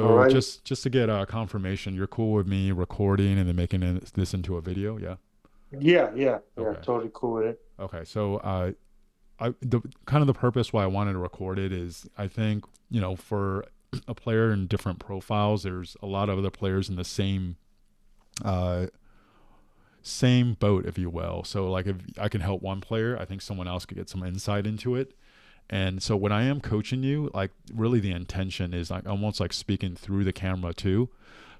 All So right. just to get confirmation, you're cool with me recording and then making this into a video, yeah? Yeah. Okay. Totally cool with it. Okay. So the kind of the purpose why I wanted to record it is I think for a player in different profiles, there's a lot of other players in the uh, same boat, if you will. So like if I can help one player, I think someone else could get some insight into it. And so when I am coaching you, like really the intention is like almost like speaking through the camera too.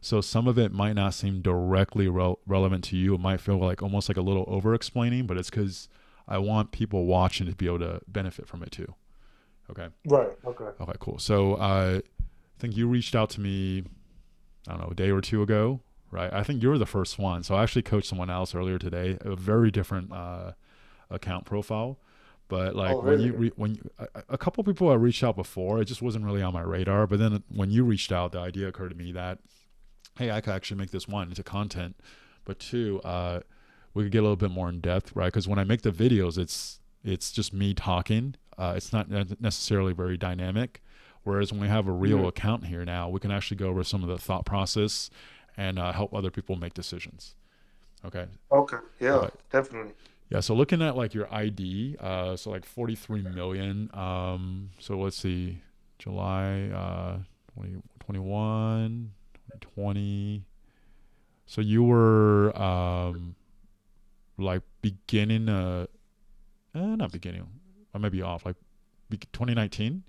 So some of it might not seem directly relevant to you. It might feel like almost like a little over explaining, but it's because I want people watching to be able to benefit from it too. Okay. Right. Okay. Okay, cool. So I think you reached out to me, I don't know, a day or two ago, right? I think you were the first one. So I actually coached someone else earlier today, a very different account profile. But Oh, like when really? a couple people I reached out before, it just wasn't really on my radar. But then when you reached out, the idea occurred to me that hey, I could actually make this one into content, but two, we could get a little bit more in depth, right? Because when I make the videos, it's just me talking. It's not necessarily very dynamic. Whereas when we have a real Mm. account here now, we can actually go over some of the thought process and help other people make decisions. Okay. Okay. Yeah, Okay. definitely. Yeah. So looking at like your ID, so like 43 million. So let's see, July 2021, 2020. So you were like beginning, not beginning. I may be off. Like 2019.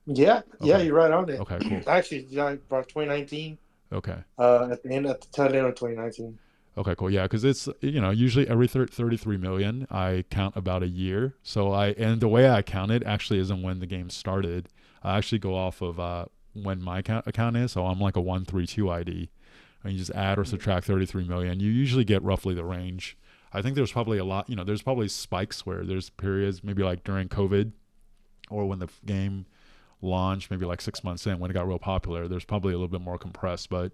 Yeah, Okay. you're right on it. Okay. Cool. Actually, yeah, about 2019, Okay. at the tail end of 2019. Okay. Cool. Yeah, because it's usually every 33 million I count about a year. So and the way I count it actually isn't when the game started. I actually go off of when my account is. So I'm like a 132 ID. And you just add or subtract 33 million. You usually get roughly the range. I think there's probably a lot, there's probably spikes where there's periods, maybe like during COVID or when the game launched, maybe like 6 months in when it got real popular, there's probably a little bit more compressed. But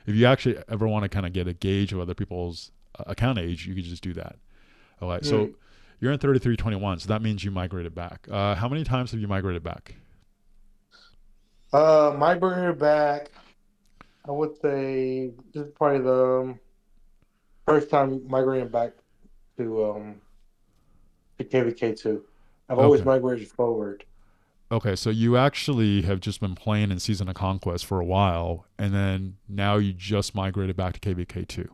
if you actually ever want to kind of get a gauge of other people's account age, you could just do that. All right. So Mm. you're in 3321. So that means you migrated back. How many times have you migrated back? My burger back, I would say this is probably the first time migrating back to to KVK2. I've always Okay. migrated forward. Okay, so you actually have just been playing in Season of Conquest for a while, and then now you just migrated back to KVK2.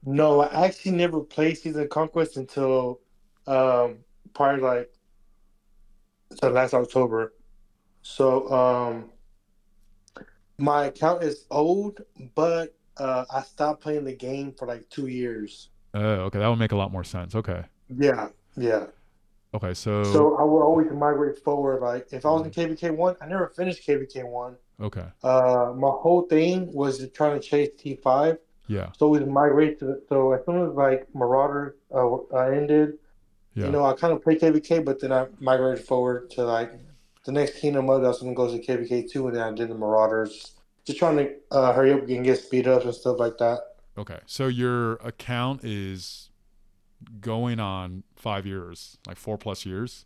No, I actually never played Season of Conquest until um probably like so last October. So my account is old, but I stopped playing the game for like 2 years. Okay, that would make a lot more sense. Okay. Yeah. Okay, so So I will always migrate forward. Like if I was in KVK1, I never finished KVK1. okay. My whole thing was trying to chase T5. Yeah. So we migrate to so as soon as like Marauder ended, Yeah. I kind of played KVK, but then I migrated forward to like the next Kingdom mode. That's when it goes to KVK2, and then I did the Marauders. Just trying to hurry up and get speed ups and stuff like that. Okay. So your account is going on 5 years, like 4 plus years,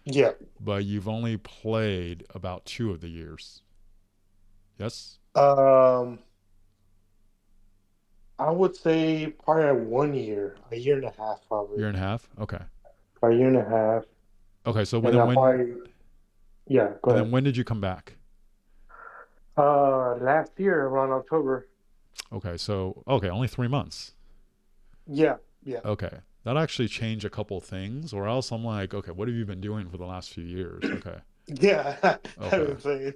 Yeah. but you've only played about 2 of the years. Yes? Um, I would say probably 1 year, a year and a half, probably. Year and a half? Okay. A year and a half. Okay, so And I probably, yeah, go ahead. when did you come back? Last year around October. Okay, so okay, only 3 months. Yeah, yeah, Okay. That actually changed a couple things, or else I'm like, okay, what have you been doing for the last few years? Okay. yeah. I've Okay. been playing.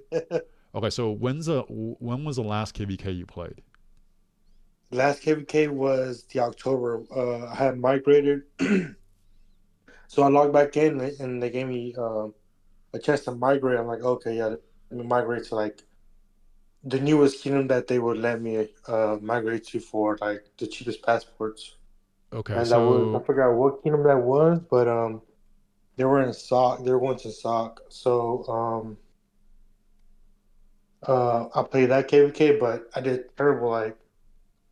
Okay. So when was the last KVK you played? Last KVK was the October. I had migrated, so I logged back in and they gave me a chance to migrate. I'm like, okay, yeah, let me migrate to like the newest kingdom that they would let me migrate to for like the cheapest passports. Okay. And that was I So forgot what kingdom that was, but they were in SOC. They were going to SOC. So I played that KVK, but I did terrible. Like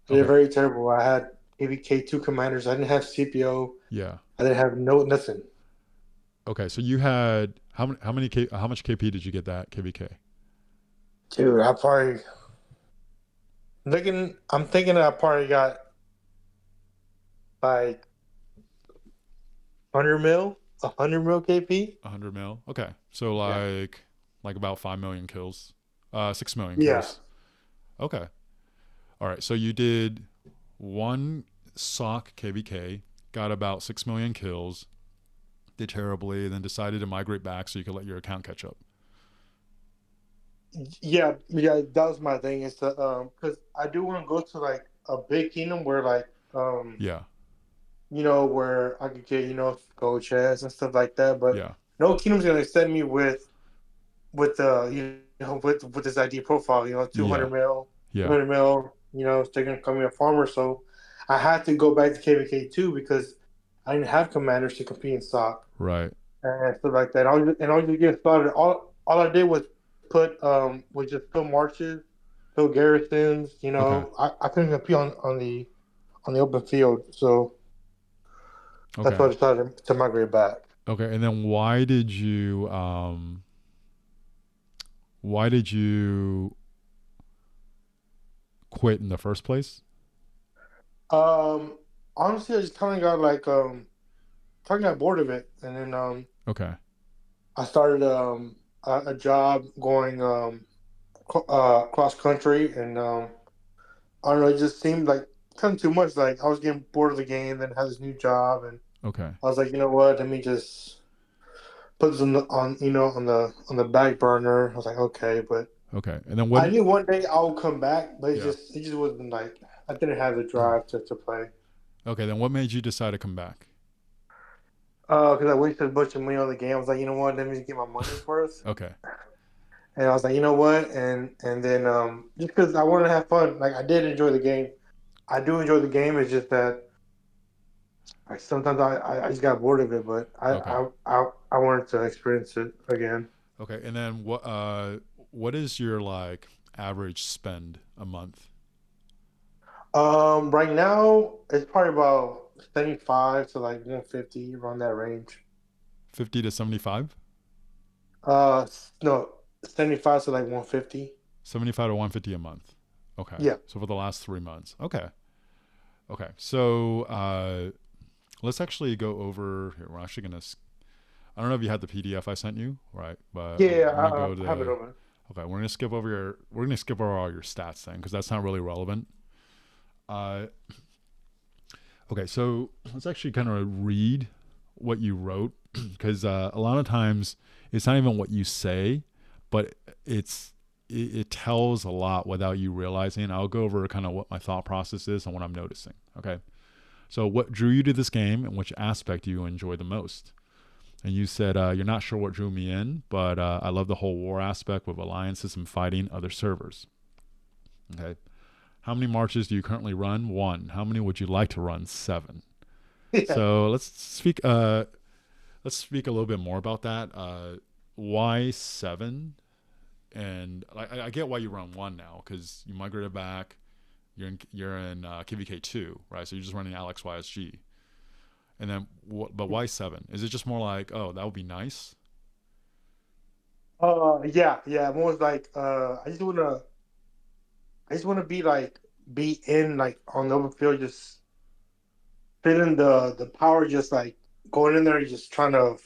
I did okay. very terrible. I had KVK2 commanders. I didn't have CPO. Yeah. I didn't have no nothing. Okay. So you had how many how much KP did you get that KVK? Dude, I probably looking. I'm thinking I probably got like 100 mil, 100 mil KP. 100 mil. Okay, so Yeah. like about 5 million kills, 6 million Yeah. kills. Okay, all right. So you did one SOC KVK, got about 6 million kills, did terribly, then decided to migrate back so you could let your account catch up. Yeah, yeah, that was my thing is to because I do want to go to like a big kingdom where like Yeah, where I could get gold chests and stuff like that. But yeah, no kingdom's gonna send me with this ID profile. 200 yeah, mil, yeah. 200 mil. They're gonna call me a farmer. So I had to go back to KVK2 because I didn't have commanders to compete in SOC Right. and stuff like that. I was just getting started. All I did was just fill marches, fill garrisons. Okay. I couldn't compete on the open field, so that's Okay. why I decided to migrate back. Okay. And then why did you quit in the first place? Um, Honestly, I just kind of got bored of it, and then Okay. I started a job going cross country, and I don't know, it just seemed like kind of too much. Like I was getting bored of the game, then had this new job, and Okay. I was like, you know what? Let me just put this on the back burner. I was like, okay, but Okay. And then I what knew one day I would come back, but yeah. it just wasn't like I didn't have the drive to play. Okay, then what made you decide to come back? Because I wasted a bunch of money on the game. I was like, you know what? Let me just get my money's worth. Okay. And I was like, you know what? And then just because I wanted to have fun, like I did enjoy the game. I do enjoy the game. It's just that like sometimes I just got bored of it, but Okay. I wanted to experience it again. Okay. And then what is your like average spend a month? Right now it's probably about 75 to like 150 around that range. 50 to 75? No, 75 to like 150. 75 to 150 a month. Okay. Yeah. So for the last 3 months. Okay. Okay. So let's actually go over here. We're actually going to I don't know if you had the PDF I sent you, right? But Yeah, we're going to go I have it to over. okay, we're going to skip over all your stats then cuz that's not really relevant. Uh okay, so let's actually kind of read what you wrote because a lot of times it's not even what you say, but it's it tells a lot without you realizing. I'll go over kind of what my thought process is and what I'm noticing. Okay, so what drew you to this game and which aspect do you enjoy the most? And you said you're not sure what drew me in, but I love the whole war aspect with alliances and fighting other servers. Okay, how many marches do you currently run? One. How many would you like to run? Seven. Yeah. So let's speak a little bit more about that. Why seven? And I get why you run one now because you migrated back. You're in KVK2, right? So you're just running Alex YSG. And then, but why seven? Is it just more like, oh, that would be nice? Yeah, yeah. I'm always like, I just wanna be in like on the open field, just feeling the power, just like going in there, just trying to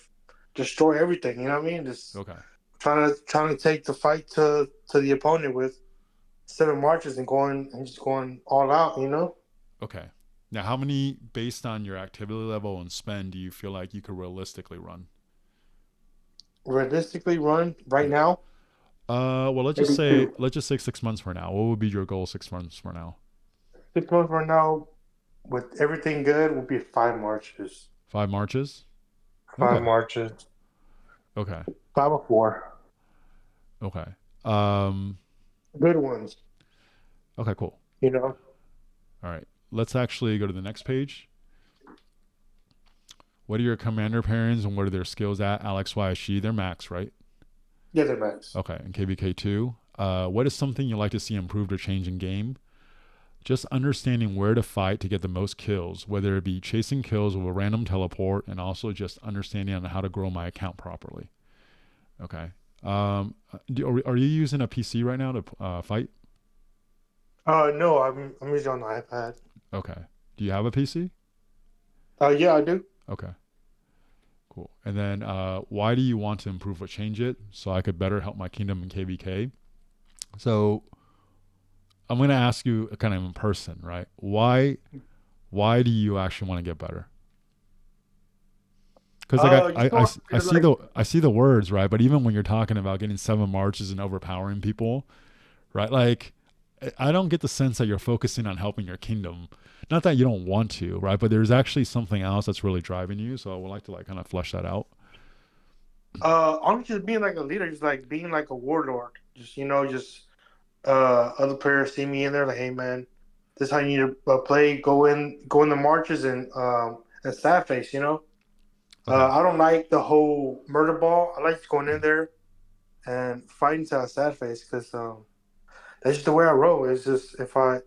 destroy everything. You know what I mean? Just Okay, trying to take the fight to the opponent with seven marches and just going all out. okay. Now, how many, based on your activity level and spend, do you feel like you could realistically run? Realistically, run right Yeah. now, Well, maybe two. let's just say 6 months from now. What would be your goal 6 months from now? 6 months from now, with everything good, will be five marches. 5 marches. Five Okay. marches. Okay. 5 or 4. Okay. Um. Good ones. Okay. Cool. You know. All right. Let's actually go to the next page. What are your commander pairings and what are their skills at? Alex YSG, they're max, right? Yeah, they're max. Okay. And KVK2. What is something you like to see improved or change in game? Just understanding where to fight to get the most kills, whether it be chasing kills with a random teleport and also just understanding on how to grow my account properly. Okay. Are you using a PC right now to fight? No, I'm usually on the iPad. Okay. Do you have a PC? Yeah, I do. Okay. Cool. And then, why do you want to improve or change it so I could better help my kingdom in KVK? So I'm going to ask you kind of in person, right? Why do you actually want to get better? Because like Just want I to see like, the words, right? But even when you're talking about getting 7 marches and overpowering people, right? Like I don't get the sense that you're focusing on helping your kingdom. Not that you don't want to, right? But there's actually something else that's really driving you. So I would like to like kind of flesh that out. honestly, just being like a leader, just like being like a warlord. Just just other players see me in there, like, hey man, this is how you need to play. Go in the marches and sad face. Okay. I don't like the whole murder ball. I like going in there and fighting to a sad face because that's just the way I roll. It's just if I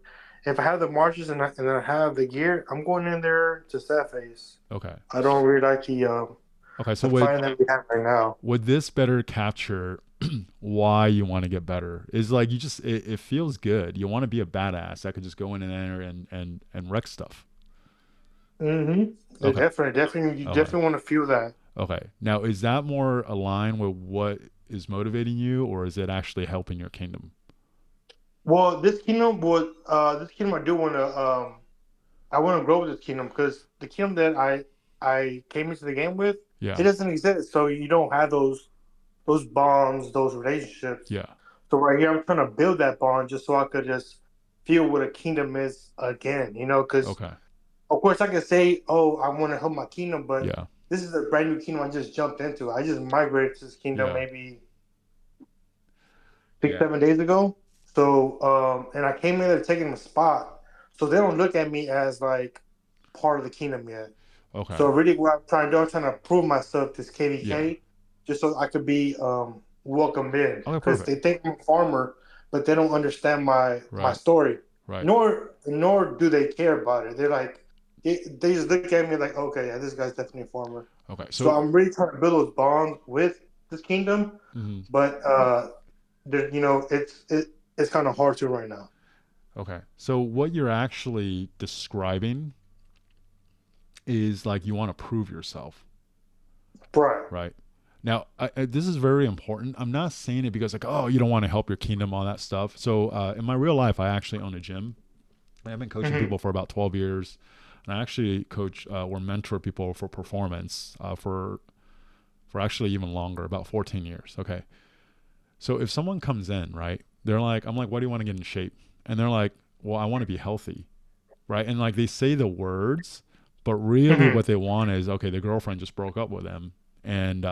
have the marches and I have the gear, I'm going in there to sad face. Okay. I don't really like Okay. So the fighting that we have right now. would this better capture why you want to get better? Is like you just it feels good. You want to be a badass that could just go in and enter and wreck stuff. Mm-hmm. Okay. Definitely, you Okay. definitely want to feel that. Okay. Now, is that more aligned with what is motivating you, or is it actually helping your kingdom? Well, this kingdom I do want to I want to grow with this kingdom because the kingdom that I came into the game with, it Yeah. doesn't exist. So you don't have those bonds, those relationships. Yeah. So right here, I'm trying to build that bond just so I could just feel what a kingdom is again. Because Okay. of course I can say, oh, I want to help my kingdom, but Yeah. this is a brand new kingdom I just jumped into. I just migrated to this kingdom Yeah. maybe six, Yeah. 7 days ago. So and I came in there taking the spot. So they don't look at me as like part of the kingdom yet. Okay. So really, what I'm trying to do, I'm trying to prove myself to Yeah. KVK, just so I could be welcomed in. Okay. Because Perfect. they think I'm a farmer, but they don't understand my Right. story. Right. Nor do they care about it. They're like, they just look at me like, okay, yeah, this guy's definitely a farmer. Okay. So So. I'm really trying to build those bonds with this kingdom, Mhm. but it's kind of hard to right now. Okay. So what you're actually describing is like you want to prove yourself, Right. right? Now, this is very important. I'm not saying it because like, oh, you don't want to help your kingdom, all that stuff. So, in my real life, I actually own a gym. I've been coaching Mm-hmm. people for about 12 years, and I actually coach or mentor people for performance for actually even longer, about 14 years. Okay. So if someone comes in, right, they're like, I'm like, why do you want to get in shape? And they're like, well, I want to be healthy, right? And like they say the words, but really Mm-hmm. what they want is okay. Their girlfriend just broke up with them, and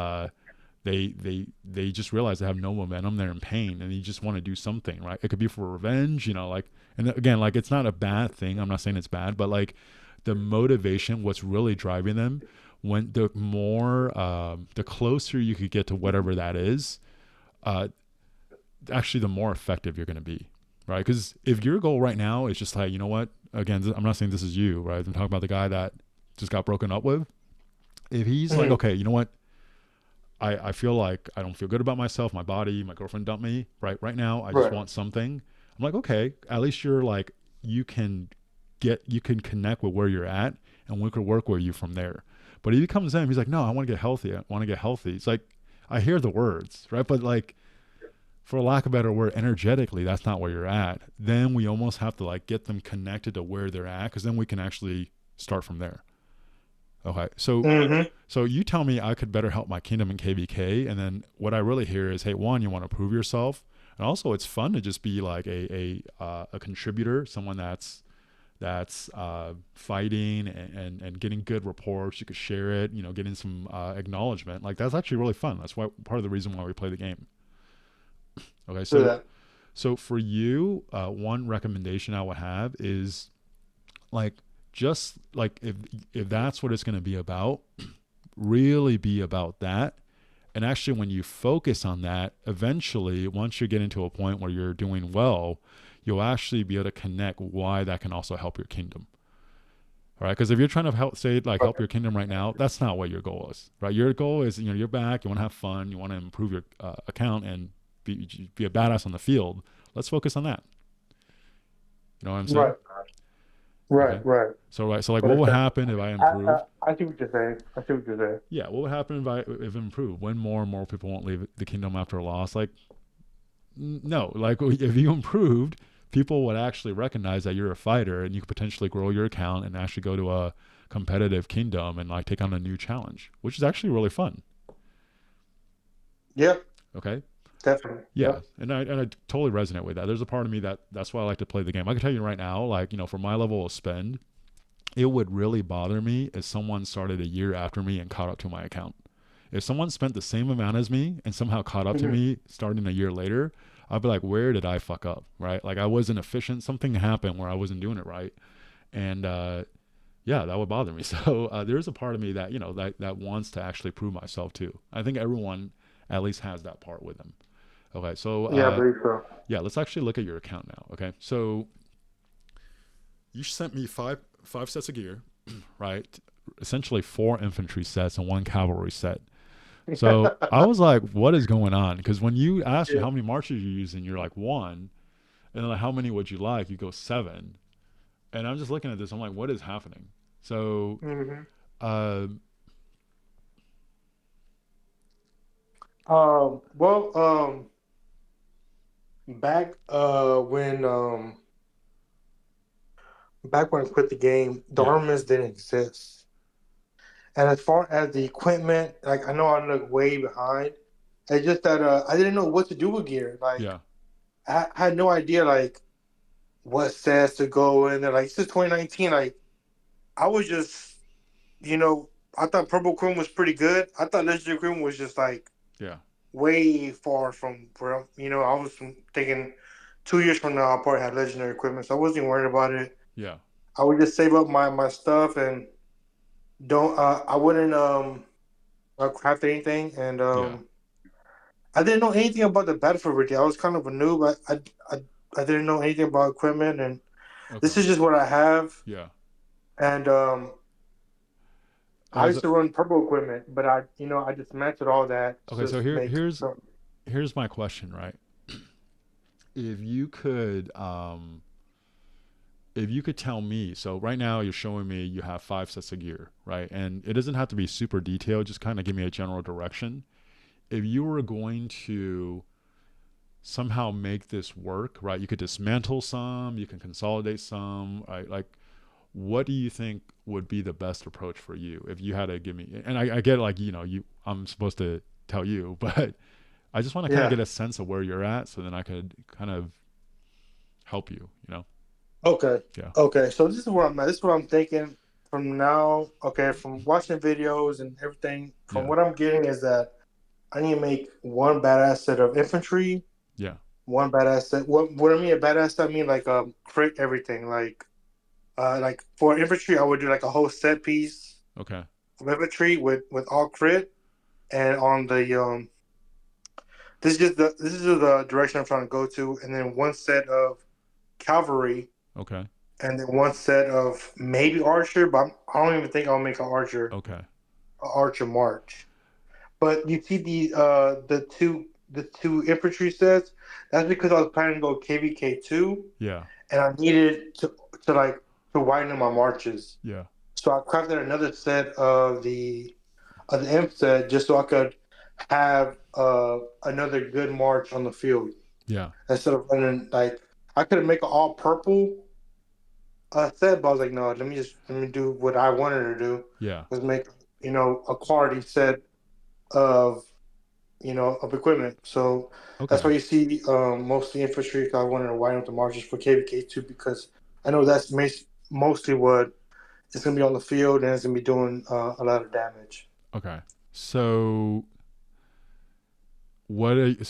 they just realize they have no momentum. They're in pain, and they just want to do something, right? It could be for revenge, like. And again, like it's not a bad thing. I'm not saying it's bad, but like the motivation, what's really driving them, when the closer you could get to whatever that is, uh, actually the more effective you're going to be, right? Because if your goal right now is just like, you know what, again, I'm not saying this is you, right? I'm talking about the guy that just got broken up with. If he's like, Mm-hmm. okay, you know what, I feel like I don't feel good about myself, my body, my girlfriend dumped me, right now I just Right. want something. I'm like, okay, at least you're like, you can you can connect with where you're at, and we could work with you from there. But if he comes in, he's like, no, I want to get healthy, I want to get healthy. It's like, I hear the words, right? But like, for lack of a better word, energetically, that's not where you're at. Then we almost have to like get them connected to where they're at, because then we can actually start from there. Okay, Mm-hmm. so you tell me I could better help my kingdom in KVK, and then what I really hear is, hey, one, you want to prove yourself, and also it's fun to just be like a contributor, someone that's fighting and getting good reports. You could share it, getting some acknowledgement. Like that's actually really fun. That's why part of the reason why we play the game. Okay, Do so that. so for you, one recommendation I would have is like just like if that's what it's going to be about, really be about that. And actually, when you focus on that, eventually, once you get into a point where you're doing well, you'll actually be able to connect why that can also help your kingdom. All right, because if you're trying to Right. help your kingdom right now, that's not what your goal is, right? Your goal is, you're back, you want to have fun, you want to improve your account and be a badass on the field. Let's focus on that. You know what I'm saying? Right. Right. Okay. Right. So like, But what it's would happen if I improved? I see what you're saying. I see what you're saying. Yeah, what would happen if I improve? When more and more people won't leave the kingdom after a loss? Like, no, like if you improved, people would actually recognize that you're a fighter and you could potentially grow your account and actually go to a competitive kingdom and like take on a new challenge, which is actually really fun. Yep. Okay. Definitely. Yeah, Yep. and I totally resonate with that. There's a part of me that's why I like to play the game. I can tell you right now, like, for my level of spend, it would really bother me if someone started a year after me and caught up to my account. If someone spent the same amount as me and somehow caught up to Mhm. me starting a year later, I'd be like, where did I fuck up? Right? Like I wasn't efficient. Something happened where I wasn't doing it right. And yeah, that would bother me. So there's a part of me that, that wants to actually prove myself too. I think everyone at least has that part with them. Okay. So Yeah, I believe so. yeah, let's actually look at your account now. Okay. So you sent me five sets of gear, right? Essentially four infantry sets and one cavalry set. So I was like, what is going on? Because when you asked you Yeah. how many marches you're using, you're like one. And then like, how many would you like? You go seven. And I'm just looking at this. I'm like, what is happening? So, Hmm. uh, Well, back back when I quit the game, the yeah, armaments didn't exist. And as far as the equipment, like I know I'm like way behind. It's just that I didn't know what to do with gear. Like yeah, I had no idea like what sets to go in there. Like since 2019, like I was just I thought purple cream was pretty good. I thought legendary cream was just like yeah, way far from where I was thinking 2 years from now I'll probably have legendary equipment, so I wasn't even worried about it. yeah, I would just save up my stuff and don't I wouldn't craft anything, and yeah. I didn't know anything about the battlefield really. I was kind of a noob. I didn't know anything about equipment, and Okay. this is just what I have. Yeah. And I Okay. used So, to run purple equipment, but I dismantled all that okay. to So just make some. here's my question, right? If you could, if you could tell me, so right now you're showing me you have five sets of gear, right? And it doesn't have to be super detailed, just kind of give me a general direction. If you were going to somehow make this work, right? You could dismantle some, you can consolidate some, right? Like, what do you think would be the best approach for you if you had to give me? And I get like I'm supposed to tell you, but I just want to kind of Yeah. get a sense of where you're at, so then I could kind of help you. Okay. Yeah, Okay. So this is where I'm at. This is what I'm thinking from now. Okay. From watching videos and everything, from yeah, what I'm getting is that I need to make one badass set of infantry, yeah. one badass set. What I mean a badass set, I mean like crit everything. Like for infantry, I would do like a whole set piece Okay, of infantry with all crit, and on the this is the direction I'm trying to go to, and then one set of cavalry, okay, and then one set of maybe archer, but I don't even think I'll make an okay. archer march. But you see the two infantry sets. That's because I was planning to go KVK2, Yeah, and I needed to like to widen my marches. yeah, So I crafted another set of the imp set just so I could have another good march on the field yeah, instead of running like I could make an all purple set, but I was like, no, let me do what I wanted to do yeah. was make a quality set of of equipment. So that's Okay, why you see mostly infantry. I wanted to widen up the marches for KVK2 because I know that's mostly what it's going to be on the field and it's going to be doing a lot of damage. okay. So what if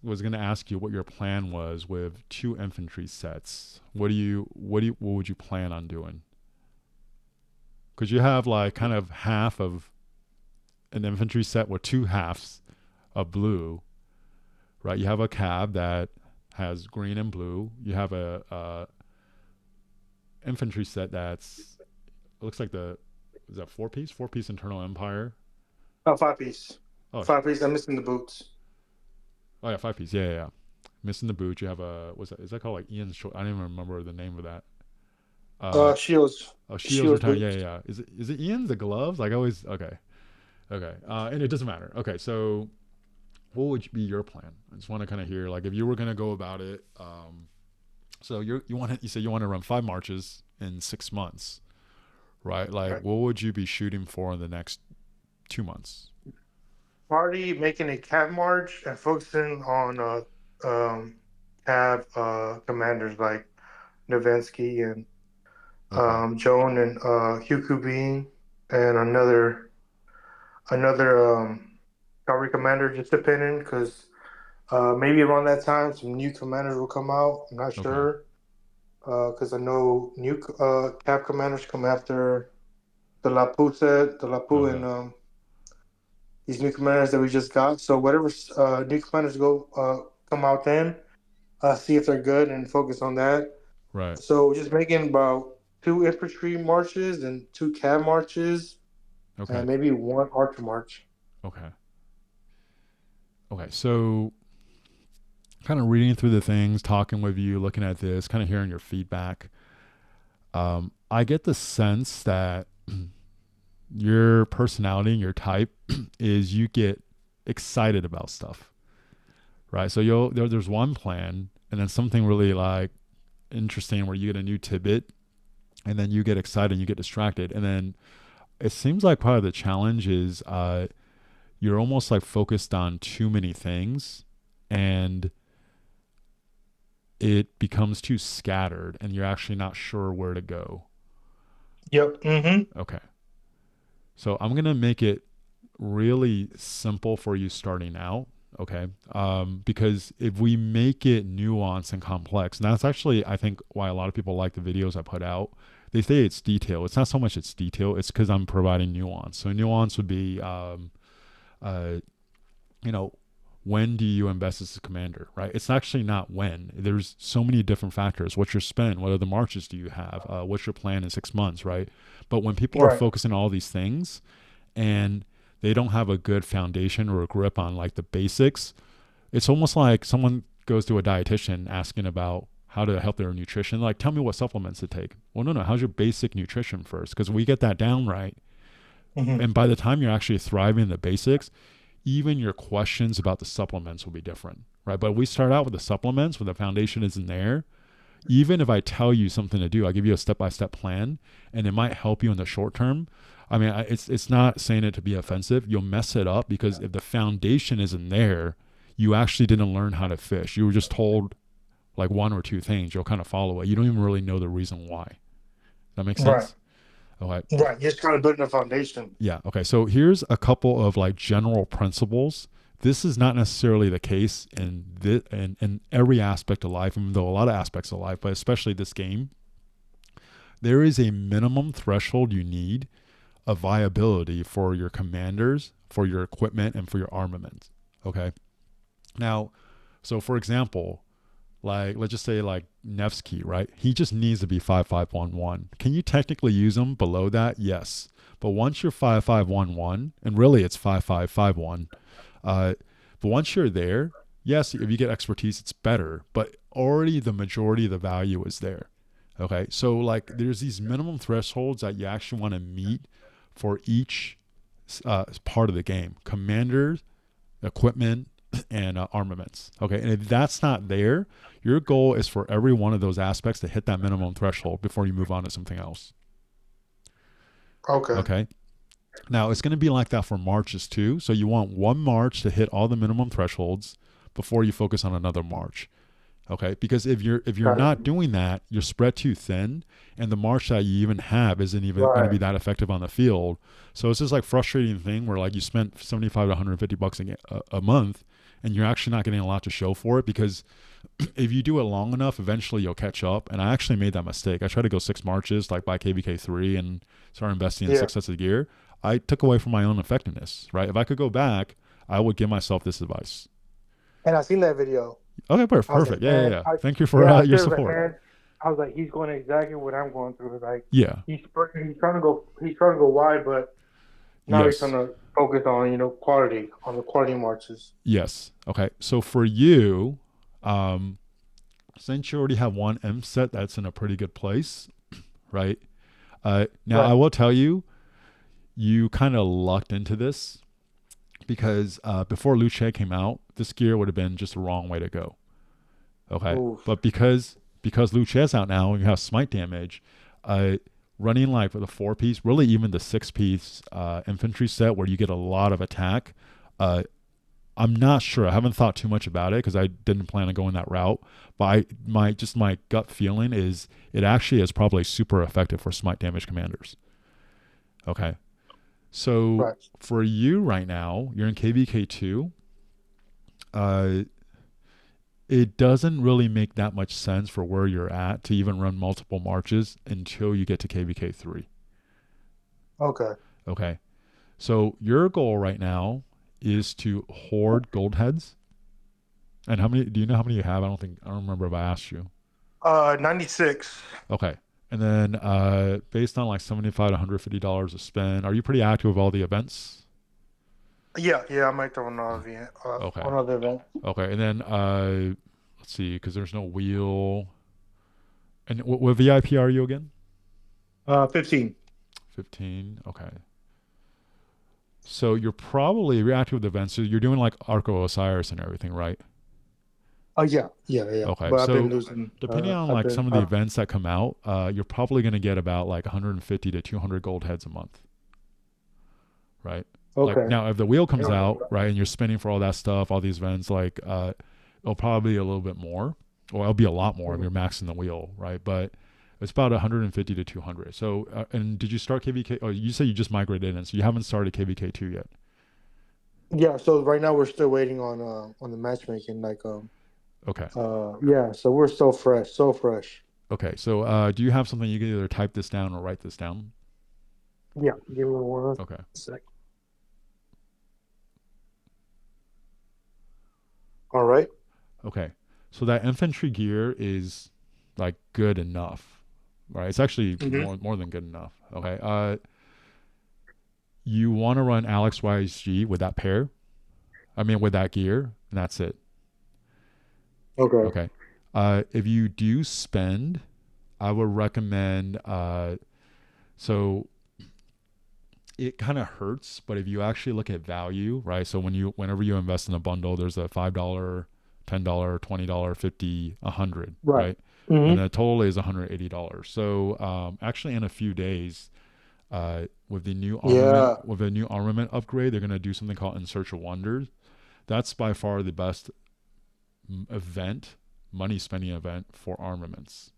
was going to ask you what your plan was with two infantry sets? What would you plan on doing? Because you have like kind of half of an infantry set with two halves of blue, right? You have a cab that has green and blue. You have a infantry set that's it looks like the is that four piece internal empire. Oh, five piece. Oh, Five piece. I'm missing the boots. oh yeah, five piece. Yeah, yeah, yeah. Missing the boot. You have a what's that? Is that called like Ian's? I don't even remember the name of that. Uh, Shields. oh, Shields Shields return. Yeah, yeah, boots. yeah. Is it Ian's the gloves? Like always. Okay, okay. And it doesn't matter. Okay, so what would be your plan? I just want to kind of hear like if you were gonna go about it. So you say you want to run 5 marches in 6 months, right? Like Right. what would you be shooting for in the next 2 months? Party making a cab march and focusing on cab commanders like Navensky and Okay, Joan and Huku Bean and another cavalry commander just depending because maybe around that time some new commanders will come out. I'm not okay, sure because I know new cab commanders come after the Lapu okay, and these new commanders that we just got. So whatever new commanders go come out then, see if they're good and focus on that. right, So just making about two infantry marches and two cab marches okay, and maybe one archer march. okay, okay. So kind of reading through the things, talking with you, looking at this, kind of hearing your feedback. I get the sense that your personality and your type is you get excited about stuff, right? So there's one plan, and then something really like interesting where you get a new tidbit, and then you get excited, and you get distracted, and then it seems like part of the challenge is you're almost like focused on too many things, and it becomes too scattered, and you're actually not sure where to go. Yep. Mm-hmm. Okay, so I'm gonna make it really simple for you starting out. Okay, because if we make it nuanced and complex, and that's actually I think why a lot of people like the videos I put out. They say it's detail. It's not so much it's detail. It's because I'm providing nuance. So nuance would be, uh, you know, when do you invest as a commander, right? It's actually not when. There's so many different factors. What's your spend? What other marches do you have? What's your plan in 6 months, right? But when people are Right. focusing on all these things and they don't have a good foundation or a grip on like the basics, it's almost like someone goes to a dietitian asking about how to help their nutrition. Like, tell me what supplements to take. Well, no, no. How's your basic nutrition first? Because we get that down right. Mm-hmm. And by the time you're actually thriving in the basics, even your questions about the supplements will be different, right? But we start out with the supplements when the foundation isn't there. Even if I tell you something to do, I give you a step by step plan, and it might help you in the short term. I mean, it's not saying it to be offensive. You'll mess it up because if the foundation isn't there, you actually didn't learn how to fish. You were just told like one or two things. You'll kind of follow it. You don't even really know the reason why. That makes Right. sense. Okay. Right. Just kind of building a foundation. Yeah. Okay. So here's a couple of like general principles. This is not necessarily the case in every aspect of life, even though a lot of aspects of life, but especially this game. There is a minimum threshold you need of viability for your commanders, for your equipment, and for your armament. Okay. Now, so for example, like let's just say like Nevsky, right? He just needs to be 5511. Can you technically use him below that? Yes. But once you're 5511, and really it's 5551, uh, but once you're there, yes, if you get expertise, it's better. But already the majority of the value is there. Okay. So like there's these minimum thresholds that you actually want to meet for each part of the game. Commanders, equipment, and armaments. Okay, and if that's not there, your goal is for every one of those aspects to hit that minimum threshold before you move on to something else. Okay. Okay. Now it's going to be like that for marches too. So you want one march to hit all the minimum thresholds before you focus on another march. Okay, because if you're Got it. not doing that, you're spread too thin, and the march that you even have isn't even going to Right. be that effective on the field. So it's just like frustrating thing where like you spent 75 to 150 bucks a month, and you're actually not getting a lot to show for it because if you do it long enough, eventually you'll catch up. And I actually made that mistake. I tried to go 6 marches, like buy KVK3 and start investing in Yeah. 6 sets of gear. I took away from my own effectiveness, right? If I could go back, I would give myself this advice. And I seen that video. Okay, I was like, perfect. Yeah, yeah, man, yeah. Thank you for yeah, I your feel like, support. man, I was like, he's going exactly what I'm going through. Like Yeah. he's trying to go wide, but now he's trying Yes. to focus on quality on the quality marches. Yes. Okay. So for you, um, since you already have one M set that's in a pretty good place, right? Now I Right. will tell you, you kind of lucked into this because before Luce came out, this gear would have been just the wrong way to go. Okay, Oof. but because Luce's out now and you have smite damage, uh, running like with a 4 piece, really even the 6 piece infantry set where you get a lot of attack. Uh, I'm not sure. I haven't thought too much about it because I didn't plan on going that route. But my gut feeling is it actually is probably super effective for smite damage commanders. Okay, so Right. for you right now, you're in KVK2. Uh, it doesn't really make that much sense for where you're at to even run multiple marches until you get to KVK3. Okay. Okay. So your goal right now is to hoard gold heads. And how many do you know how many you have? I don't remember if I asked you. 96. Okay. And then based on like 75 to $150 to spend, are you pretty active with all the events? Yeah, yeah, I might throw another event. Okay. Another event. Okay. And then let's see, because there's no wheel. And what VIP are you again? 15. 15. Okay. So you're probably reactive with events. So you're doing like Arco Osiris and everything, right? Oh yeah, yeah, yeah. Okay. But I've been So losing. depending on I've like been. some of the events that come out, you're probably going to get about like 150 to 200 gold heads a month, right? Like Okay. now, if the wheel comes out, right, and you're spending for all that stuff, all these events, like it'll probably be a little bit more, or it'll be a lot more if you're maxing the wheel, right? But it's about 150 to 200. So, and did you start KVK? Oh, you said you just migrated in, so you haven't started KVK2 yet. Yeah. So right now we're still waiting on the matchmaking. Okay. Yeah. So we're so fresh, so fresh. Okay. So, do you have something you can either type this down or write this down? Yeah. Give me one Okay. sec. All right. Okay. So that infantry gear is like good enough, right? It's actually Mm-hmm. more than good enough. Okay. You want to run Alex YSG with that pair. I mean, with that gear, and that's it. Okay. Okay. If you do spend, I would recommend. So it kind of hurts, but if you actually look at value, right? So whenever you invest in a bundle, there's a $5, $10, $20, 50, 100, Right. right? And Mm-hmm. the total is $180. So actually, in a few days, Yeah. with the new armament upgrade, they're gonna do something called In Search of Wonders. That's by far the best event, money spending event for armaments.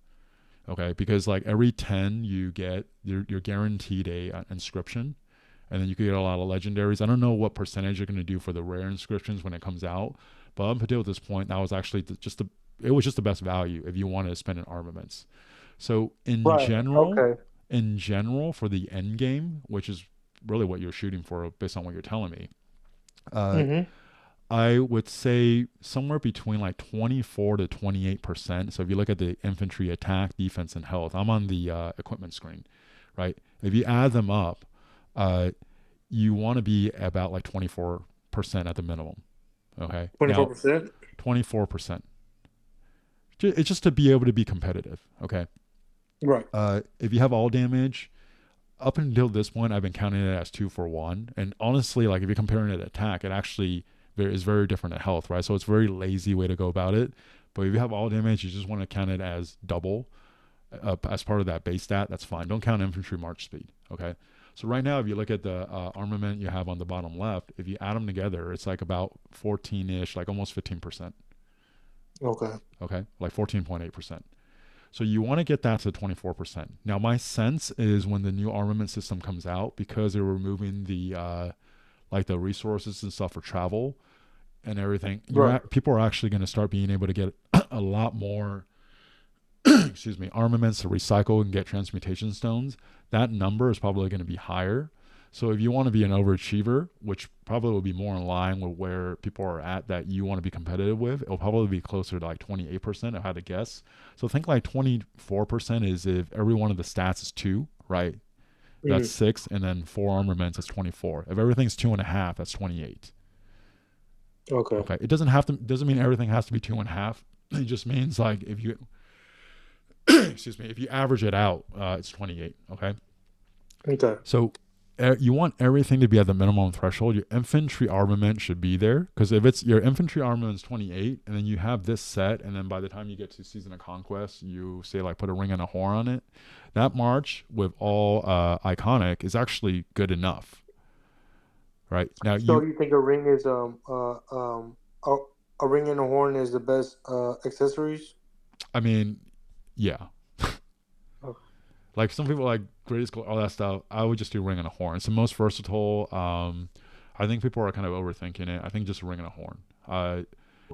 Okay, because like every 10 you get, you're guaranteed a inscription, and then you could get a lot of legendaries. I don't know what percentage you're going to do for the rare inscriptions when it comes out, but up until this point, that was actually it was just the best value if you wanted to spend in armaments. So Right. Okay. in general, for the end game, which is really what you're shooting for based on what you're telling me, uh, Mm-hmm. I would say somewhere between like 24 to 28%. So if you look at the infantry attack, defense, and health, I'm on the equipment screen, right? If you add them up, uh, you want to be about like 24% at the minimum. Okay. Now, 24%. 24%. It's just to be able to be competitive. Okay. Right. If you have all damage, up until this point, I've been counting it as 2 for 1. And honestly, like if you're comparing it to attack, it actually is very different at health, right? So it's a very lazy way to go about it. But if you have all damage, you just want to count it as double as part of that base stat. That's fine. Don't count infantry march speed. Okay. So right now, if you look at the armament you have on the bottom left, if you add them together, it's like about 14-ish, like almost 15%. Okay. Okay, like 14.8%. So you want to get that to 24%. Now, my sense is when the new armament system comes out, because they're removing the like the resources and stuff for travel and everything, Right. people are actually going to start being able to get a lot more, excuse me, armaments to recycle and get transmutation stones. That number is probably going to be higher. So if you want to be an overachiever, which probably will be more in line with where people are at that you want to be competitive with, it'll probably be closer to like 28%, if I had to guess. So think like 24% is if every one of the stats is 2, right? That's Mm. 6, and then 4 armaments is 24. If everything's 2.5, that's 28. Okay. Okay, it doesn't mean everything has to be 2.5. It just means like if you excuse me, if you average it out, it's 28. Okay, Okay. so you want everything to be at the minimum threshold. Your infantry armament should be there because if it's your infantry armament is 28, and then you have this set, and then by the time you get to Season of Conquest, you say like put a ring and a horn on it. That march with all iconic is actually good enough, right? Now So you, you think a ring is a, a ring and a horn is the best accessories? I mean, yeah, Oh. like some people like greatest goal, all that stuff. I would just do ring and a horn. It's the most versatile. I think people are kind of overthinking it. I think just ring and a horn.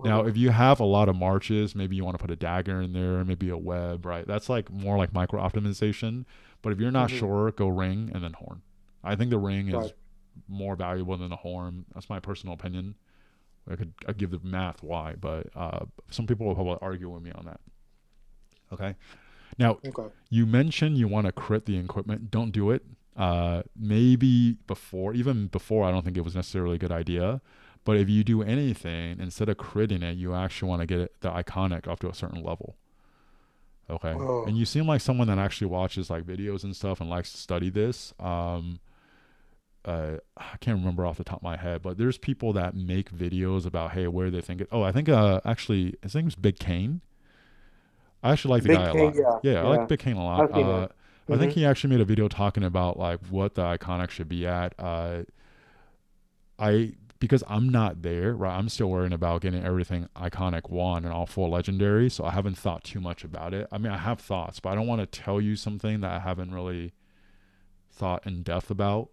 Now, Okay. if you have a lot of marches, maybe you want to put a dagger in there, maybe a web, right? That's like more like micro optimization. But if you're not Mm-hmm. sure, go ring and then horn. I think the ring is Right. more valuable than the horn. That's my personal opinion. I give the math why, but some people will probably argue with me on that. Okay. Now, Okay. you mentioned you want to crit the equipment. Don't do it. Maybe even before, I don't think it was necessarily a good idea. But if you do anything, instead of critting it, you actually want to get the iconic up to a certain level. Okay. And Oh. you seem like someone that actually watches like videos and stuff and likes to study this. I can't remember off the top of my head, but there's people that make videos about, hey, where they think it. Oh, I think actually his name's Big Kane. I actually like the Big guy a K, lot. yeah, Yeah, I like yeah. Big Kane a lot. I've seen that. I think he Mm-hmm. actually made a video talking about like what the iconic should be at. I because I'm not there, right? I'm still worrying about getting everything iconic one and all full legendary, so I haven't thought too much about it. I mean, I have thoughts, but I don't want to tell you something that I haven't really thought in depth about.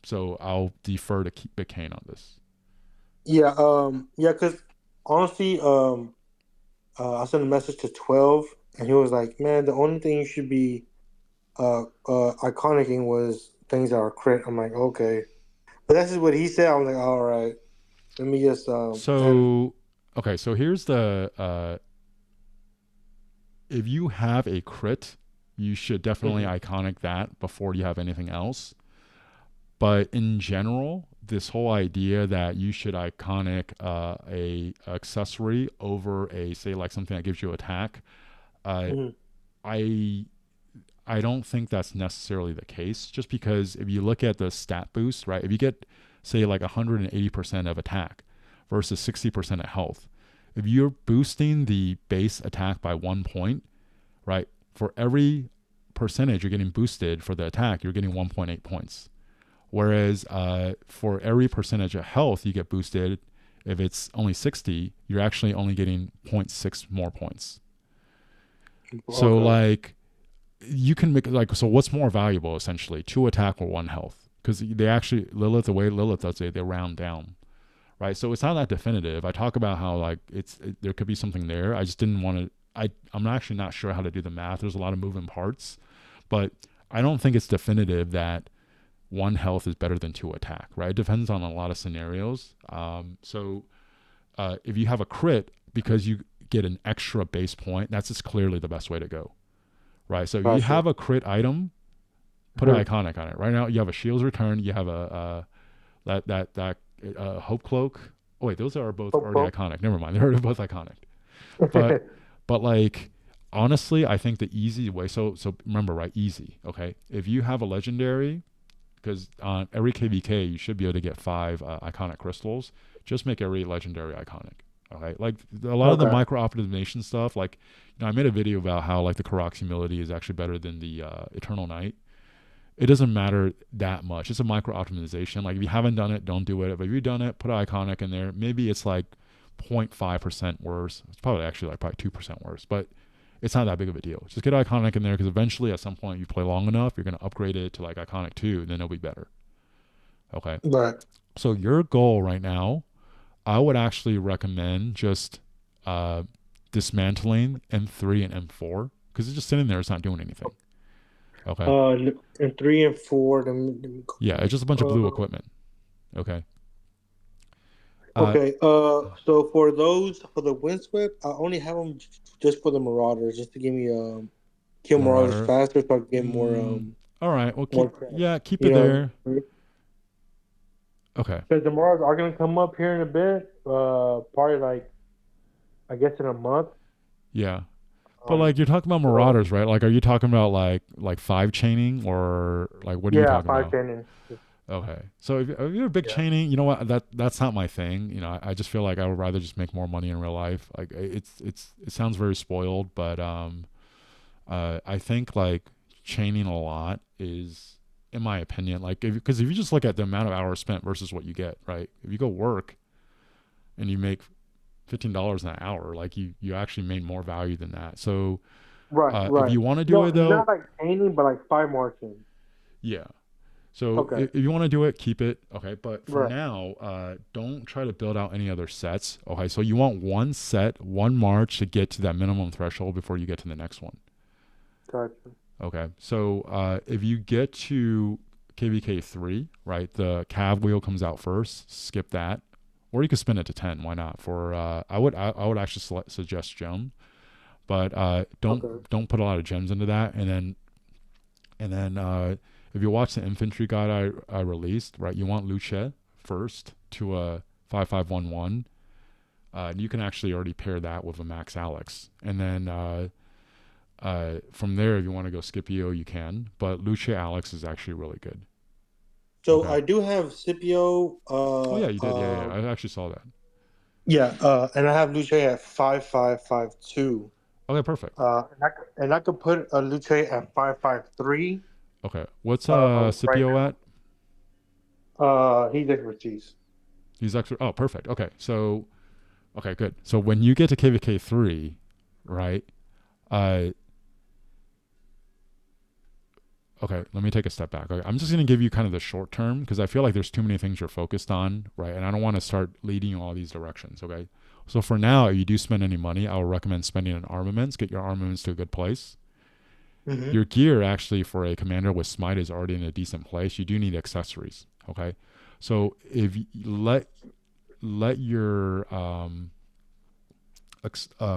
So I'll defer to keep Big Kane on this. Yeah, yeah, because honestly, I sent a message to 12, and he was like, "Man, the only thing you should be iconicing was things that are crit." I'm like, okay, but that's just what he said. I'm like, all right, let me just and So okay, so here's the if you have a crit, you should definitely mhm, iconic that before you have anything else. But in general, this whole idea that you should iconic a accessory over a say like something that gives you attack, uh, mhm, I I don't think that's necessarily the case. Just because if you look at the stat boost, right? If you get say like 180% of attack versus 60% of health, if you're boosting the base attack by 1 point, right? For every percentage you're getting boosted for the attack, you're getting 1.8 points. Whereas for every percentage of health you get boosted, if it's only 60, you're actually only getting zero point 0.6 more points. So okay, like you can make like so what's more valuable essentially, 2 attack or 1 health? Because they actually Lilith the way Lilith does it, they round down, right? So it's not that definitive. I talk about how like there could be something there. I just didn't want to. I'm actually not sure how to do the math. There's a lot of moving parts, but I don't think it's definitive that 1 health is better than 2 attack, right? It depends on a lot of scenarios. So if you have a crit because you get an extra base point, that's just clearly the best way to go, right? So if you gotcha. have a crit item, put an Mhm. iconic on it. Right now, you have a shield's return, you have a that hope cloak. Oh wait, those are both Hope already so. iconic. Never mind, they're both iconic. But like honestly, I think the easy way. So remember, right? Easy. Okay, if you have a legendary, because on every KVK you should be able to get 5 iconic crystals. Just make every legendary iconic. Okay, like a lot of the Okay, micro optimization stuff. Like, I made a video about how like the Karox humility is actually better than the Eternal Night. It doesn't matter that much. It's a micro optimization. Like if you haven't done it, don't do it. But if you've done it, put an iconic in there. Maybe it's like 0.5% worse. It's probably actually like probably 2% worse, but it's not that big of a deal. Just get iconic in there because eventually at some point you play long enough, you're gonna upgrade it to like iconic 2, and then it'll be better. Okay. right. So your goal right now, I would actually recommend just uh, dismantling M3 and M4 because it's just sitting there. It's not doing anything. Okay. And 3 and 4. Let me go Yeah, it's back. just a bunch of blue equipment. Okay. Uh, Okay. So for the windswept, I only have them just for the marauders, just to give me kill marauders Marauder. faster, so I can get Mm, all right. Well, more keep credit. yeah, keep You it know, there. Okay. because the marauders are gonna come up here in a bit. Probably like I guess in a month. Yeah. But Um. like you're talking about So marauders, right? Like, are you talking about like five chaining or like what are you yeah, talking five about? ten and Okay. So if you're a big yeah. chaining, you know what? That's not my thing. You know, I just feel like I would rather just make more money in real life. Like it sounds very spoiled, but I think like chaining a lot is, in my opinion, like because if you just look at the amount of hours spent versus what you get, right? If you go work and you make $15 an hour, like you actually made more value than that. So Right, if right. you want to do No, it not though, like painting, but like five marching. yeah. So Okay. if you want to do it, keep it. Okay. But for Right. now, don't try to build out any other sets. Okay. So you want one set, one march to get to that minimum threshold before you get to the next one. Gotcha. Okay. So if you get to KVK3, right, the cav wheel comes out first, skip that. Or you could spin it to 10. Why not? For I would actually suggest gem, but Okay. don't put a lot of gems into that. And then if you watch the infantry guide I released, right, you want Luce first to a 5511. You can actually already pair that with a Max Alex. And then from there, if you want to go Scipio, you can. But Luce Alex is actually really good. So Okay. I do have Scipio. Oh, yeah, you did. Yeah, yeah. I actually saw that. Yeah. And I have Luce at 5552. Okay, perfect. And I could put a Luce at 553. Okay. What's Right Scipio at? now. He's expertise. He's actually. Oh, perfect. Okay. So, okay, good. So when you get to KVK3, right? Uh, okay, let me take a step back. Okay, I'm just going to give you kind of the short term because I feel like there's too many things you're focused on, right? And I don't want to start leading you all these directions. Okay, so for now, if you do spend any money, I would recommend spending on armaments. Get your armaments to a good place. Mm-hmm. Your gear, actually, for a commander with smite is already in a decent place. You do need accessories. Okay, so if you let your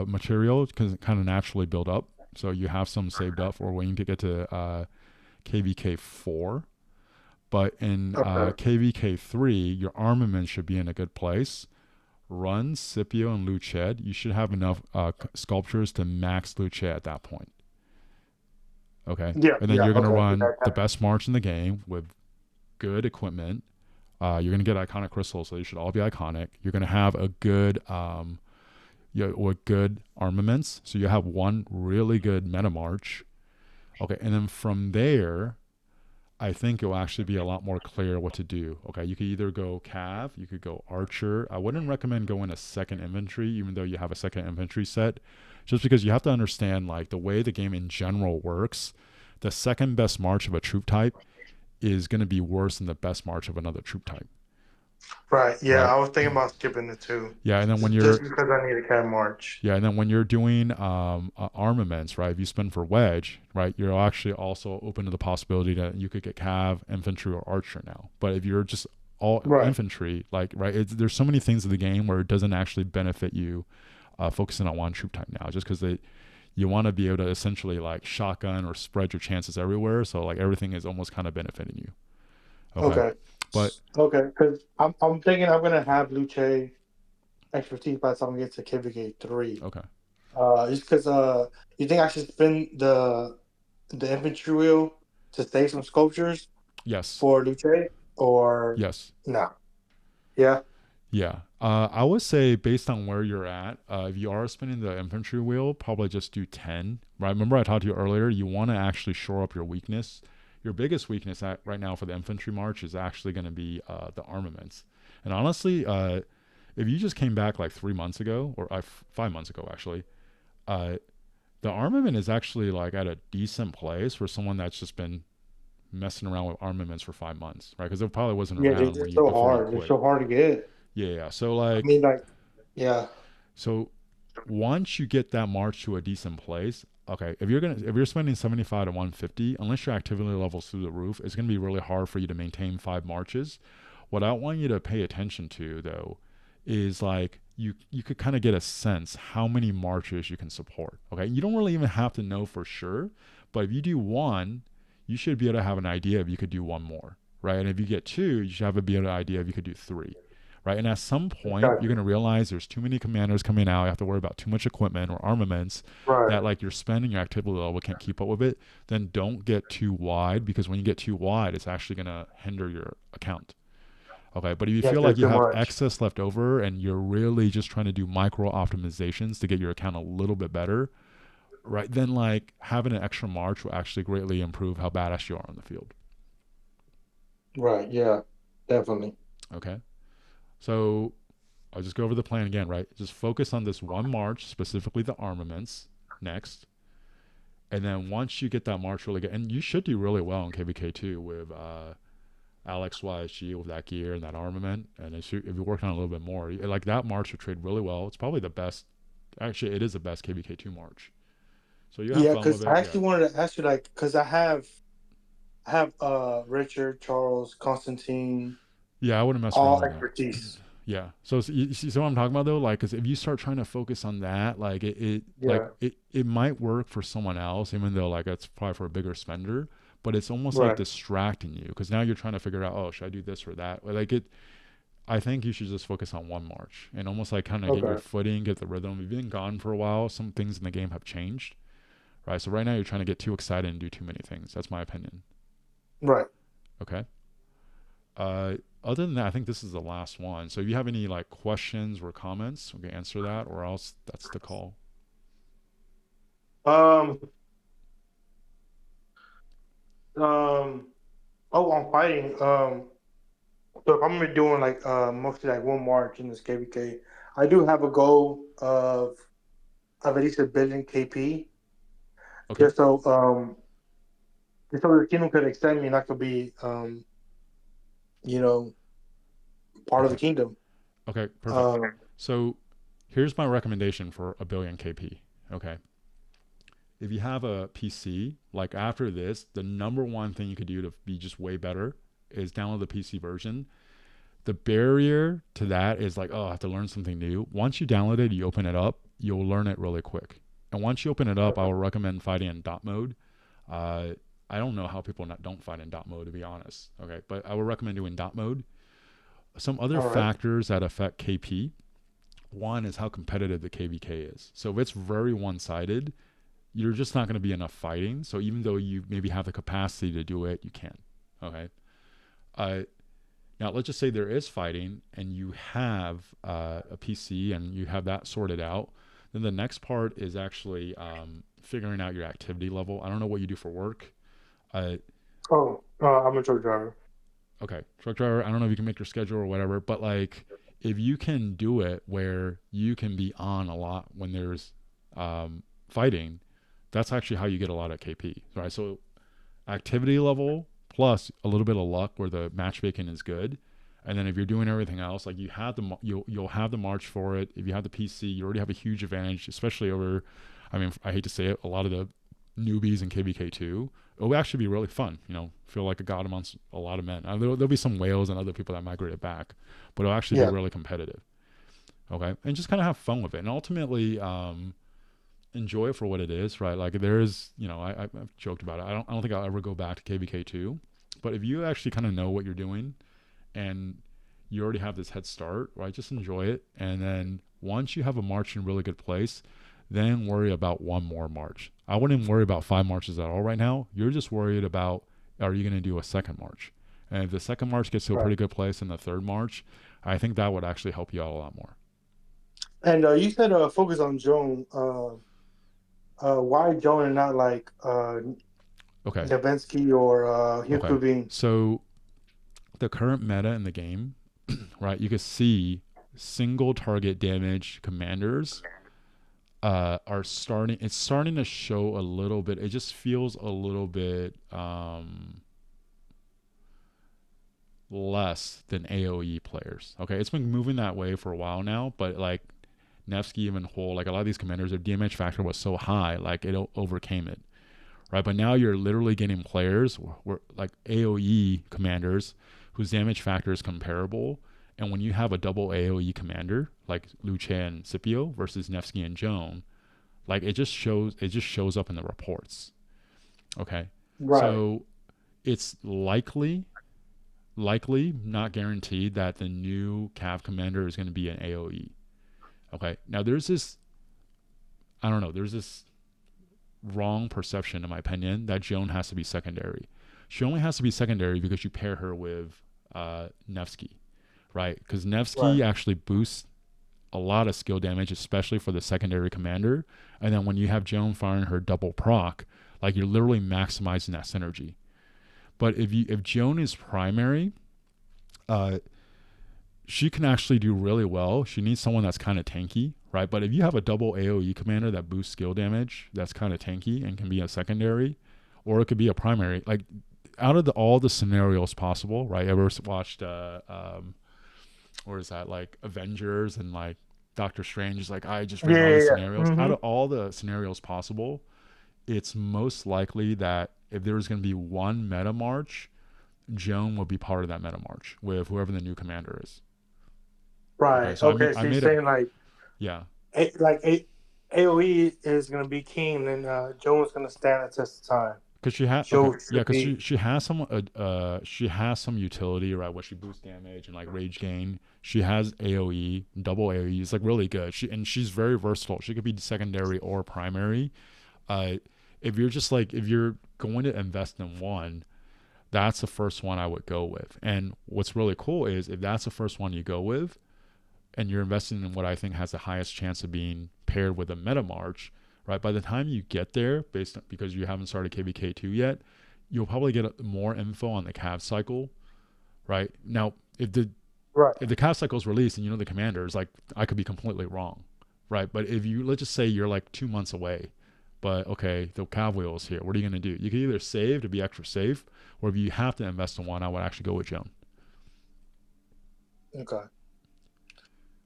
material kind of naturally build up, so you have some saved up for when you get to KVK4. But in Okay. KVK3, your armament should be in a good place. Run Scipio and Luched. You should have enough sculptures to max Luched at that point. Okay. Yeah. And then Yeah. you're going to Okay. run the Yeah. best march in the game with good equipment. You're going to get iconic crystals, so they should all be iconic. You're going to have a good, with good armaments. So you have one really good meta march. Okay. And then from there, I think it will actually be a lot more clear what to do. Okay, you could either go cav, you could go archer. I wouldn't recommend going a second infantry, even though you have a second infantry set, just because you have to understand like the way the game in general works. The second best march of a troop type is going to be worse than the best march of another troop type, Right. Yeah. right? I was thinking about skipping the two, Yeah, and then when just you're because I need a cat march. yeah, and then when you're doing armaments, right? If you spend for wedge, right, you're actually also open to the possibility that you could get cav, infantry, or archer now. But if you're just all Right. infantry, like right, there's so many things in the game where it doesn't actually benefit you focusing on one troop type now, just because you want to be able to essentially like shotgun or spread your chances everywhere. So like everything is almost kind of benefiting you. Okay, Okay. but Okay. Because I'm thinking I'm gonna have Luce expertise by the time we get to KVK3. okay, Just because you think I should spin the infantry wheel to save some sculptures yes, for Luce or yes. no? Yeah. Yeah. I would say based on where you're at, if you are spinning the infantry wheel, probably just do 10. Right? Remember I talked to you earlier, you want to actually shore up your weakness. Your biggest weakness right now for the infantry march is actually going to be the armaments. And honestly, if you just came back like 3 months ago, or 5 months ago actually, uh, the armament is actually like at a decent place for someone that's just been messing around with armaments for 5 months, right? Because it probably wasn't Yeah, around they're so before you hard. They're quit. so hard to get. Yeah, yeah. So I like mean, like, yeah. so once you get that march to a decent place, okay, if you're spending 75 to 150, unless your activity level's through the roof, it's gonna be really hard for you to maintain 5 marches. What I want you to pay attention to though is like you could kind of get a sense how many marches you can support. Okay, you don't really even have to know for sure, but if you do one, you should be able to have an idea if you could do one more, right? And if you get two, you should have a be able to idea if you could do three, right? And at some point, you're Gotcha. going to realize there's too many commanders coming out. You have to worry about too much equipment or armaments Right. that like you're spending your activity level can't keep up with it. Then don't get too wide because when you get too wide, it's actually going to hinder your account. Okay, but if you Yeah, feel like that's you too have much. excess left over and you're really just trying to do micro optimizations to get your account a little bit better, right? Then like having an extra march will actually greatly improve how badass you are on the field. Right. Yeah. Definitely. Okay, so I'll just go over the plan again, right? Just focus on this one march, specifically the armaments next. And then once you get that march really good, and you should do really well in KVK2 with Alex YSG with that gear and that armament. And if you work on it a little bit more, like that march will trade really well. It's probably the best. Actually, it is the best KVK2 march. So you have Yeah, fun with because I it. Yeah. actually wanted to ask you, like, because I have Richard, Charles, Constantine, Yeah, I wouldn't mess around all on that. expertise. Yeah. So you see so what I'm talking about though, like, because if you start trying to focus on that, like Yeah. it might work for someone else, even though like it's probably for a bigger spender, but it's almost like Right. distracting you because now you're trying to figure out, oh, should I do this or that? Like it, I think you should just focus on one march and almost like kind of get your Okay. footing, get the rhythm. You've been gone for a while. Some things in the game have changed, right? So right now you're trying to get too excited and do too many things. That's my opinion. Right. Okay. Uh, Other than that, I think this is the last one. So if you have any like questions or comments, we can answer that, or else that's the call. Um. Um. Oh, I'm fighting. So if I'm gonna be doing like mostly like one march in this KVK, I do have a goal of at least a billion KP, Okay. just so the kingdom could extend me and I could be you know part of the Okay. kingdom. Okay. Perfect. Um. So here's my recommendation for a billion KP. Okay. If you have a PC, like after this, the number one thing you could do to be just way better is download the PC version. The barrier to that is like, oh, I have to learn something new. Once you download it, you open it up, you'll learn it really quick. And once you open it up, I Okay. would recommend fighting in dot mode. Uh, I don't know how people don't fight in dot mode, to be honest. Okay, but I would recommend doing dot mode. Some other All right. factors that affect KP. One is how competitive the KVK is. So if it's very one-sided, you're just not going to be enough fighting. So even though you maybe have the capacity to do it, you can't. Okay. Uh, Now, let's just say there is fighting and you have a PC and you have that sorted out. Then the next part is actually figuring out your activity level. I don't know what you do for work. Uh, Oh, I'm a truck driver. okay, truck driver, I don't know if you can make your schedule or whatever, but like if you can do it where you can be on a lot when there's fighting, that's actually how you get a lot of KP, right? So activity level plus a little bit of luck where the matchmaking is good. And then if you're doing everything else, like you'll have the march for it. If you have the PC, you already have a huge advantage, especially over. I mean, I hate to say it, a lot of the newbies in KVK2. It'll actually be really fun. Feel like a god amongst a lot of men. There'll be some whales and other people that migrated back, but it'll actually be Yeah. really competitive. Okay, and just kind of have fun with it, and ultimately, enjoy it for what it is, right? Like there is, I've joked about it. I don't think I'll ever go back to KVK2, but if you actually kind of know what you're doing and you already have this head start, right? Just enjoy it, and then once you have a march in a really good place, then worry about one more march. I wouldn't worry about 5 marches at all right now. You're just worried about are you going to do a second march, and if the second march gets to a Right. pretty good place in the third march, I think that would actually help you out a lot more. And you said focus on Joan. Why Joan and not like Okay, Davinsky or okay. Hyukubin? So the current meta in the game, right? You can see single target damage commanders are starting. It's starting to show a little bit. It just feels a little bit less than AOE players. Okay, it's been moving that way for a while now, but like Nevsky, even Hull, like a lot of these commanders, their damage factor was so high, like it overcame it, right? But now you're literally getting players like AOE commanders whose damage factor is comparable. And when you have a double AOE commander like Luce and Scipio versus Nevsky and Joan, like it just shows up in the reports. Okay, Right. so it's likely not guaranteed that the new Cav commander is going to be an AOE. Okay, now there's this I don't know there's this wrong perception, in my opinion, that Joan has to be secondary. She only has to be secondary because you pair her with Nevsky, right? Because Right. Nevsky actually boosts a lot of skill damage, especially for the secondary commander. And then when you have Joan firing her double proc, like you're literally maximizing that synergy. But if Joan is primary, uh, she can actually do really well. She needs someone that's kind of tanky, right? But if you have a double AOE commander that boosts skill damage, that's kind of tanky and can be a secondary, or it could be a primary. Like out of all the scenarios possible, right? Ever watched what is that, like Avengers and like Doctor Strange is like, I just Yeah. ran all Yeah. these Yeah. scenarios. Out Mm-hmm. of all the scenarios possible, it's most likely that if there was going to be one meta march, Joan will be part of that meta march with whoever the new commander is. Okay, Right. so Okay. I So you're made a saying like yeah, AOE is gonna be king, and Joan's gonna stand the test of time. because she had okay, Joe yeah, should because be she has some utility, right? Where she boosts damage and like rage gain. She has AOE, double AOE. It's like really good. She's very versatile. She could be secondary or primary. Uh, if you're going to invest in one, that's the first one I would go with. And what's really cool is if that's the first one you go with, and you're investing in what I think has the highest chance of being paired with a meta march, right? By the time you get there, based on, because you haven't started KVK2 yet, you'll probably get more info on the Cav cycle, right? Now, right. if the Cav cycle is released and you know the commanders, like I could be completely wrong, right? But if you let's just say you're like 2 months away, but okay, the Cav wheel is here. What are you gonna do? You can either save to be extra safe, or if you have to invest in one, I would actually go with Joan. Okay.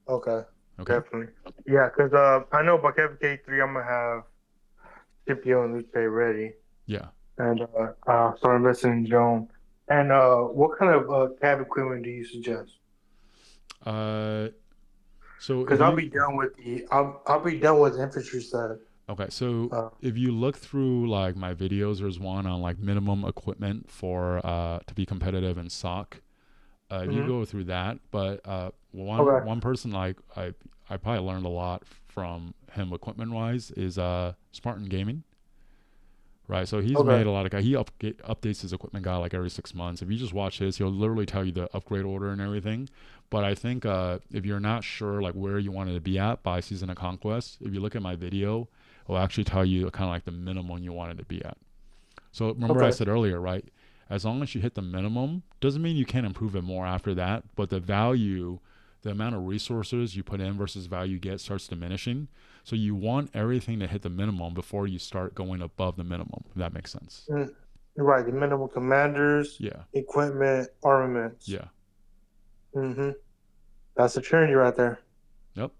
Okay. Okay. Definitely. Yeah, because I know by KVK3 I'm gonna have Scipio and Luce ready, Yeah. and start investing in Joan. And what kind of cab equipment do you suggest? Uh, so Because if I'll you be done with I'll be done with infantry set. Okay, so Uh, if you look through like my videos, there's one on like minimum equipment for to be competitive in SOC. If you mhm. go through that, but one Okay. one person like I probably learned a lot from him equipment wise is Spartan Gaming, right? So he's Okay. made a lot of he updates his equipment guide like every 6 months. If you just watch his, he'll literally tell you the upgrade order and everything. But I think if you're not sure like where you wanted to be at by Season of Conquest, if you look at my video, it'll actually tell you kind of like the minimum you wanted to be at. So remember I Okay. said earlier, right? As long as you hit the minimum, doesn't mean you can't improve it more after that. But the amount of resources you put in versus value you get starts diminishing. So you want everything to hit the minimum before you start going above the minimum. If that makes sense. Mm, right. The minimum commanders, Yeah. equipment, armaments. Yeah. Mm-hmm. That's a trinity right there. Yep.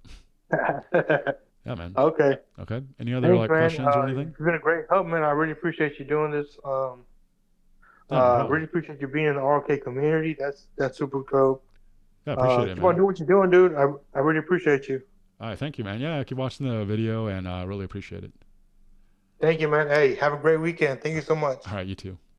Yeah, man. Okay. Okay. Any other Thanks, like man. questions or anything? You've been a great help, man. I really appreciate you doing this. Yeah, no problem. Really appreciate you being in the RK community. That's super cool. Yeah, appreciate it, Keep on man. doing what you're doing, dude. I really appreciate you. All right, thank you, man. Yeah, keep watching the video and really appreciate it. Thank you, man. Hey, have a great weekend. Thank you so much. All right, you too.